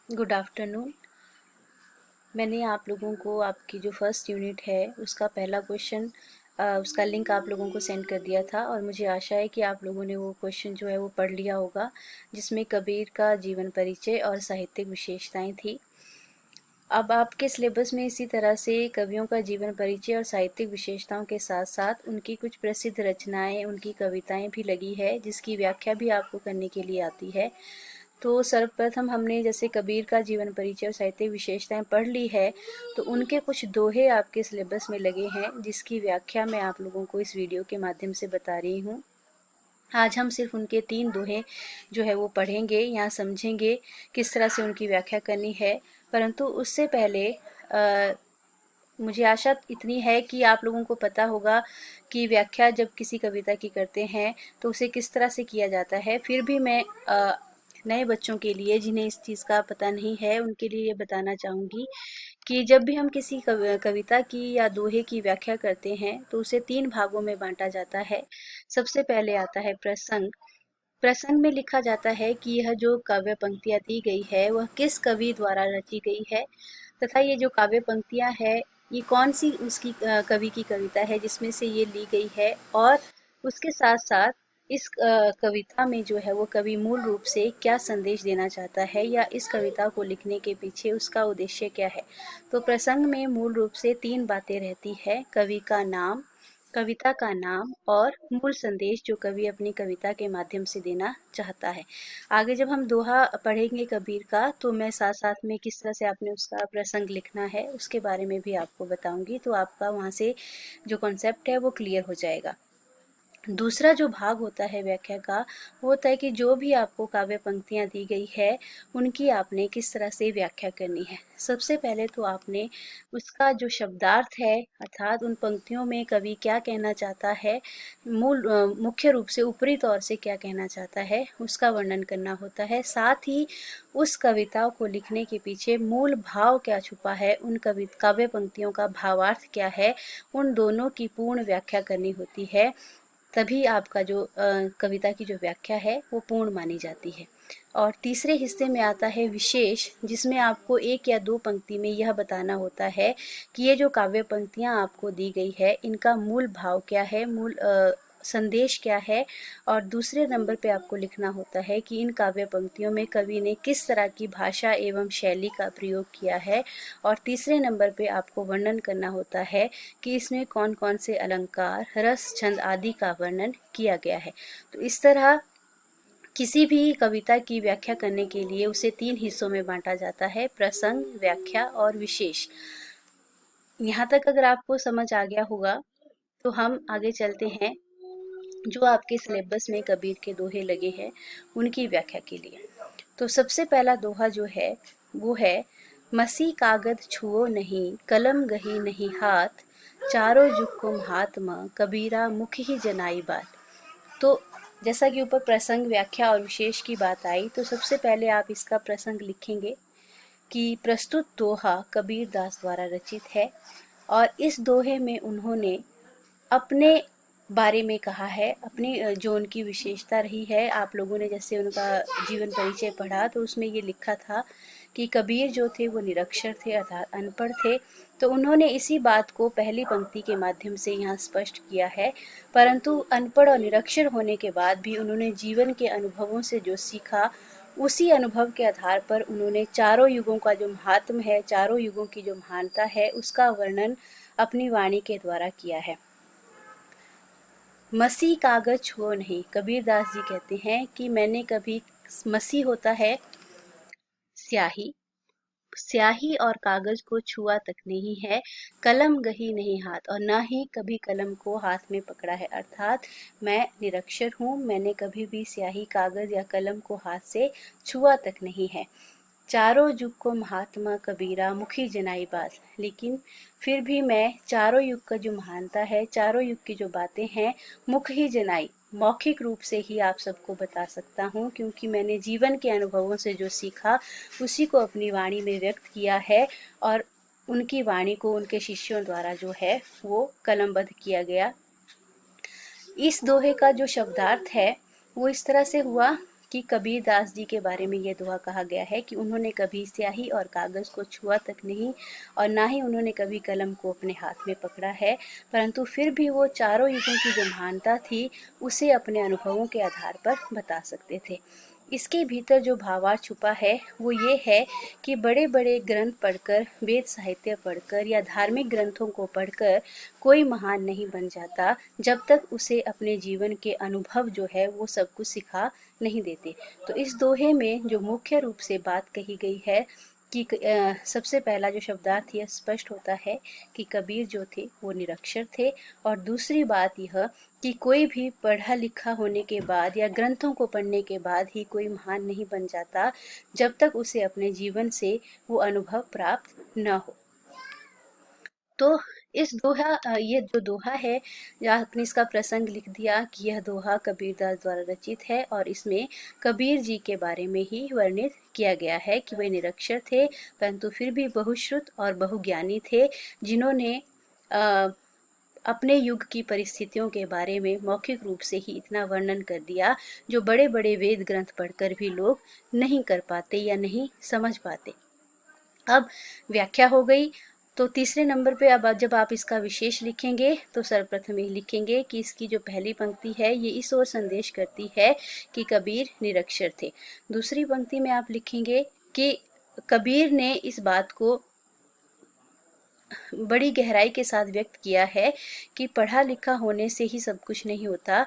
Good afternoon. मैंने आप लोगों को आपकी जो फर्स्ट यूनिट है उसका पहला क्वेश्चन उसका लिंक आप लोगों को सेंड कर दिया था और मुझे आशा है कि आप लोगों ने वो क्वेश्चन जो है वो पढ़ लिया होगा, जिसमें कबीर का जीवन परिचय और साहित्यिक विशेषताएं थी। अब आपके सिलेबस में इसी तरह से कवियों का जीवन परिचय और साहित्यिक विशेषताओं के साथ साथ उनकी कुछ प्रसिद्ध रचनाएं, उनकी कविताएं भी लगी है, जिसकी व्याख्या भी आपको करने के लिए आती है। तो सर्वप्रथम हमने जैसे कबीर का जीवन परिचय और साहित्यिक विशेषताएं पढ़ ली है, तो उनके कुछ दोहे आपके सिलेबस में लगे हैं, जिसकी व्याख्या मैं आप लोगों को इस वीडियो के माध्यम से बता रही हूँ। आज हम सिर्फ उनके 3 दोहे जो है वो पढ़ेंगे या समझेंगे किस तरह से उनकी व्याख्या करनी है। परंतु उससे पहले मुझे आशा इतनी है कि आप लोगों को पता होगा कि व्याख्या जब किसी कविता की करते हैं तो उसे किस तरह से किया जाता है। फिर भी मैं नए बच्चों के लिए जिन्हें इस चीज़ का पता नहीं है उनके लिए ये बताना चाहूँगी कि जब भी हम किसी कविता की या दोहे की व्याख्या करते हैं तो उसे 3 भागों में बांटा जाता है। सबसे पहले आता है प्रसंग। प्रसंग में लिखा जाता है कि यह जो काव्य पंक्तियां दी गई है वह किस कवि द्वारा रची गई है, तथा ये जो काव्य पंक्तियां है ये कौन सी उसकी कवि की कविता है जिसमें से ये ली गई है। और उसके साथ साथ इस कविता में जो है वो कवि मूल रूप से क्या संदेश देना चाहता है या इस कविता को लिखने के पीछे उसका उद्देश्य क्या है। तो प्रसंग में मूल रूप से 3 बातें रहती है: कवि का नाम, कविता का नाम और मूल संदेश जो कवि अपनी कविता के माध्यम से देना चाहता है। आगे जब हम दोहा पढ़ेंगे कबीर का तो मैं साथ साथ में किस तरह से आपने उसका प्रसंग लिखना है उसके बारे में भी आपको बताऊंगी, तो आपका वहाँ से जो कॉन्सेप्ट है वो क्लियर हो जाएगा। दूसरा जो भाग होता है व्याख्या का, वो होता है कि जो भी आपको काव्य पंक्तियां दी गई है उनकी आपने किस तरह से व्याख्या करनी है। सबसे पहले तो आपने उसका जो शब्दार्थ है, अर्थात उन पंक्तियों में कवि क्या कहना चाहता है, मुख्य रूप से ऊपरी तौर से क्या कहना चाहता है उसका वर्णन करना होता है। साथ ही उस कविता को लिखने के पीछे मूल भाव क्या छुपा है, उन काव्य पंक्तियों का भावार्थ क्या है, उन दोनों की पूर्ण व्याख्या करनी होती है। तभी आपका जो कविता की जो व्याख्या है वो पूर्ण मानी जाती है। और तीसरे हिस्से में आता है विशेष, जिसमें आपको 1 या 2 पंक्ति में यह बताना होता है कि ये जो काव्य पंक्तियां आपको दी गई है इनका मूल भाव क्या है, मूल संदेश क्या है। और दूसरे नंबर पे आपको लिखना होता है कि इन काव्य पंक्तियों में कवि ने किस तरह की भाषा एवं शैली का प्रयोग किया है। और तीसरे नंबर पे आपको वर्णन करना होता है कि इसमें कौन कौन से अलंकार, रस, छंद आदि का वर्णन किया गया है। तो इस तरह किसी भी कविता की व्याख्या करने के लिए उसे 3 हिस्सों में बांटा जाता है: प्रसंग, व्याख्या और विशेष। यहाँ तक अगर आपको समझ आ गया होगा तो हम आगे चलते हैं जो आपके सिलेबस में कबीर के दोहे लगे हैं उनकी व्याख्या के लिए। तो सबसे पहला दोहा जो है वो है: मसी कागद छुओ नहीं, कलम गही नहीं हाथ, चारों जुग को महात्मा, कबीरा मुख ही जनाई बात। तो जैसा कि ऊपर प्रसंग, व्याख्या और विशेष की बात आई, तो सबसे पहले आप इसका प्रसंग लिखेंगे कि प्रस्तुत दोहा कबीर दास द्वारा रचित है और इस दोहे में उन्होंने अपने बारे में कहा है, अपनी जो उनकी विशेषता रही है। आप लोगों ने जैसे उनका जीवन परिचय पढ़ा तो उसमें ये लिखा था कि कबीर जो थे वो निरक्षर थे, अर्थात अनपढ़ थे। तो उन्होंने इसी बात को पहली पंक्ति के माध्यम से यहाँ स्पष्ट किया है। परंतु अनपढ़ और निरक्षर होने के बाद भी उन्होंने जीवन के अनुभवों से जो सीखा, उसी अनुभव के आधार पर उन्होंने चारों युगों का जो महात्म है, चारों युगों की जो महानता है, उसका वर्णन अपनी वाणी के द्वारा किया है। मसी कागज छुओ नहीं, कबीरदास जी कहते हैं कि मैंने कभी, मसी होता है स्याही, स्याही और कागज को छुआ तक नहीं है, कलम गही नहीं हाथ, और ना ही कभी कलम को हाथ में पकड़ा है। अर्थात मैं निरक्षर हूँ, मैंने कभी भी स्याही, कागज या कलम को हाथ से छुआ तक नहीं है। चारों युग को महात्मा, कबीरा मुखी जनाई बात, लेकिन फिर भी मैं चारों युग का जो महानता है, चारों युग की जो बातें हैं, मुख ही जनाई, मौखिक रूप से ही आप सबको बता सकता हूँ, क्योंकि मैंने जीवन के अनुभवों से जो सीखा उसी को अपनी वाणी में व्यक्त किया है। और उनकी वाणी को उनके शिष्यों द्वारा जो है वो कलमबद्ध किया गया। इस दोहे का जो शब्दार्थ है वो इस तरह से हुआ कि कबीर दास जी के बारे में ये दोहा कहा गया है कि उन्होंने कभी स्याही और कागज़ को छुआ तक नहीं और ना ही उन्होंने कभी कलम को अपने हाथ में पकड़ा है, परंतु फिर भी वो चारों युगों की जो महानता थी उसे अपने अनुभवों के आधार पर बता सकते थे। इसके भीतर जो भावार्थ छुपा है वो ये है कि बड़े बड़े ग्रंथ पढ़कर, वेद साहित्य पढ़कर या धार्मिक ग्रंथों को पढ़कर कोई महान नहीं बन जाता जब तक उसे अपने जीवन के अनुभव जो है वो सब कुछ सिखा नहीं देते। तो इस दोहे में जो मुख्य रूप से बात कही गई है कि सबसे पहला जो शब्दार्थ यह स्पष्ट होता है कि कबीर जो थे वो निरक्षर थे, और दूसरी बात यह कि कोई भी पढ़ा लिखा होने के बाद या ग्रंथों को पढ़ने के बाद ही कोई महान नहीं बन जाता जब तक उसे अपने जीवन से वो अनुभव प्राप्त न हो। तो इस दोहा ये जो दोहा है, आपने इसका प्रसंग लिख दिया कि यह दोहा कबीरदास द्वारा रचित है और इसमें कबीर जी के बारे में ही वर्णित किया गया है कि वे निरक्षर थे परंतु फिर भी बहुश्रुत और बहुज्ञानी थे, जिन्होंने अपने युग की परिस्थितियों के बारे में मौखिक रूप से ही इतना वर्णन कर दिया जो बड़े बड़े वेद ग्रंथ पढ़कर भी लोग नहीं कर पाते या नहीं समझ पाते। अब व्याख्या हो गई। तो तीसरे नंबर पे अब जब आप इसका विशेष लिखेंगे तो सर्वप्रथम ये लिखेंगे कि इसकी जो पहली पंक्ति है ये इस ओर संदेश करती है कि कबीर निरक्षर थे। दूसरी पंक्ति में आप लिखेंगे कि कबीर ने इस बात को बड़ी गहराई के साथ व्यक्त किया है कि पढ़ा लिखा होने से ही सब कुछ नहीं होता,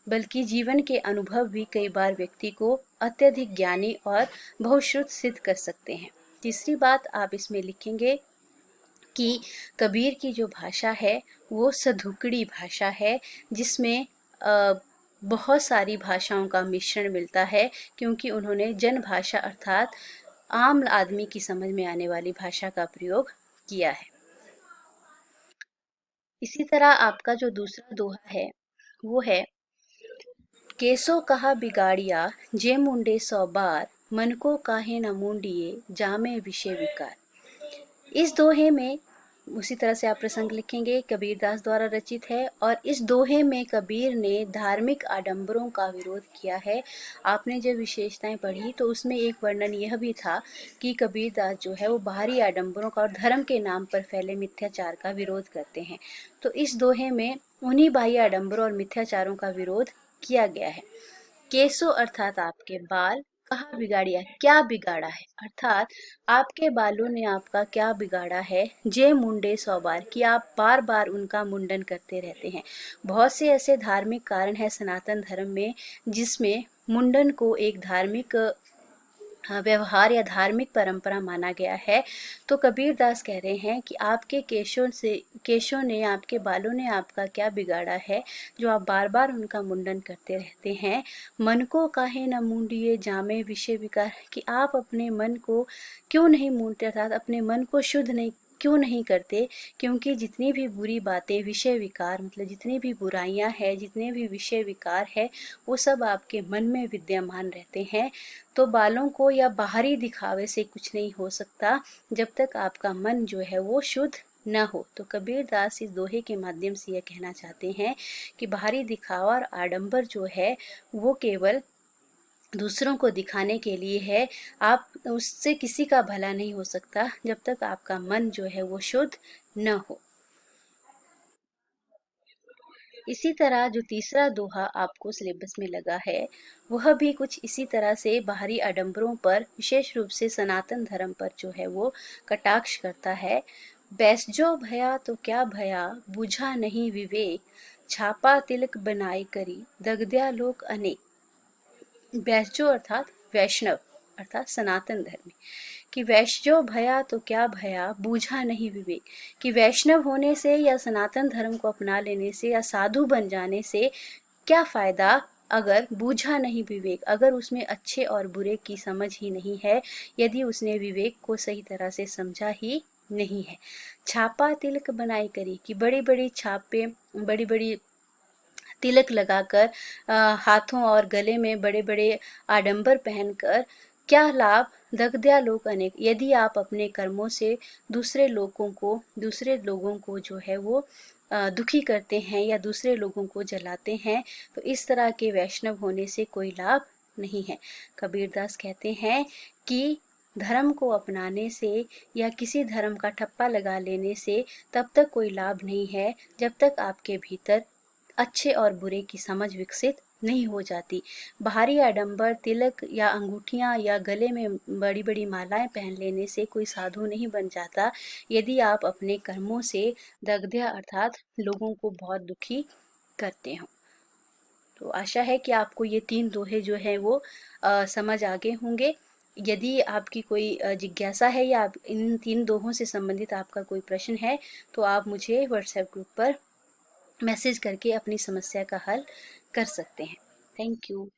बल्कि जीवन के अनुभव भी कई बार व्यक्ति को अत्यधिक ज्ञानी और बहुश्रुत सिद्ध कर सकते हैं। तीसरी बात आप इसमें लिखेंगे कि कबीर की जो भाषा है वो सधुकड़ी भाषा है, जिसमें बहुत सारी भाषाओं का मिश्रण मिलता है, क्योंकि उन्होंने जन भाषा अर्थात आम आदमी की समझ में आने वाली भाषा का प्रयोग किया है। इसी तरह आपका जो दूसरा दोहा है वो है, केसो कहा बिगाड़िया जे मुंडे 100 बार, मन को काहे न मुंडिए जामे विषय विकार। इस दोहे में उसी तरह से आप प्रसंग लिखेंगे, कबीरदास द्वारा रचित है और इस दोहे में कबीर ने धार्मिक आडंबरों का विरोध किया है। आपने जब विशेषताएं पढ़ी तो उसमें एक वर्णन यह भी था कि कबीरदास जो है वो बाहरी आडंबरों का और धर्म के नाम पर फैले मिथ्याचार का विरोध करते हैं। तो इस दोहे में उन्हीं बाह्य आडंबरों और मिथ्याचारों का विरोध किया गया है। केसो अर्थात आपके बाल, कहाँ बिगाड़िया क्या बिगाड़ा है, अर्थात आपके बालों ने आपका क्या बिगाड़ा है। जे मुंडे 100 बार कि आप बार बार उनका मुंडन करते रहते हैं। बहुत से ऐसे धार्मिक कारण है सनातन धर्म में जिसमें मुंडन को एक धार्मिक व्यवहार या धार्मिक परंपरा माना गया है। तो कबीरदास कह रहे हैं कि आपके केशों ने, आपके बालों ने आपका क्या बिगाड़ा है जो आप बार बार उनका मुंडन करते रहते हैं। मन को काहे न मूंडिए जामे विषय विकार, कि आप अपने मन को क्यों नहीं मूंडते, अर्थात अपने मन को शुद्ध नहीं क्यों नहीं करते, क्योंकि जितनी भी बुरी बातें, विषय विकार मतलब जितनी भी बुराइयां हैं, जितने भी विषय विकार है वो सब आपके मन में विद्यमान रहते हैं। तो बालों को या बाहरी दिखावे से कुछ नहीं हो सकता जब तक आपका मन जो है वो शुद्ध न हो। तो कबीरदास इस दोहे के माध्यम से यह कहना चाहते हैं कि बाहरी दिखावा और आडंबर जो है वो केवल दूसरों को दिखाने के लिए है। आप उससे किसी का भला नहीं हो सकता जब तक आपका मन जो है वो शुद्ध न हो। इसी तरह जो तीसरा दोहा आपको सिलेबस में लगा है वह भी कुछ इसी तरह से बाहरी आडंबरों पर, विशेष रूप से सनातन धर्म पर जो है वो कटाक्ष करता है। बैसजो भया तो क्या भया, बुझा नहीं विवेक, छापा तिलक बनाए करी, दगद्या लोक अनेक। बैसजो अर्थात वैष्णव अर्थात सनातन धर्म, कि वैष्णव भया तो क्या भया, बूझा नहीं विवेक, कि वैष्णव होने से या सनातन धर्म को अपना लेने से या साधु बन जाने से क्या फायदा अगर बूझा नहीं विवेक, अगर उसमें अच्छे और बुरे की समझ ही नहीं है, यदि उसने विवेक को सही तरह से समझा ही नहीं है। छापा तिलक बनाई करी, कि बड़ी बड़ी छापे, बड़ी बड़ी तिलक लगाकर, हाथों और गले में बड़े बड़े आडंबर पहनकर क्या लाभ, दग्ध्या लोक अनेक, यदि आप अपने कर्मों से दूसरे लोगों को जो है वो दुखी करते हैं या दूसरे लोगों को जलाते हैं, तो इस तरह के वैष्णव होने से कोई लाभ नहीं है। कबीरदास कहते हैं कि धर्म को अपनाने से या किसी धर्म का ठप्पा लगा लेने से तब तक कोई लाभ नहीं है जब तक आपके भीतर अच्छे और बुरे की समझ विकसित नहीं हो जाती। बाहरी आडंबर, तिलक या अंगूठियां या गले में बड़ी बड़ी मालाएं पहन लेने से कोई साधु नहीं बन जाता यदि आप अपने कर्मों से दग्ध्या अर्थात लोगों को बहुत दुखी करते हो। तो आशा है कि आपको ये 3 दोहे जो हैं वो समझ आ गए होंगे। यदि आपकी कोई जिज्ञासा है या आप इन 3 दोहों से संबंधित आपका कोई प्रश्न है तो आप मुझे व्हाट्सएप ग्रुप पर मैसेज करके अपनी समस्या का हल कर सकते हैं। Thank you.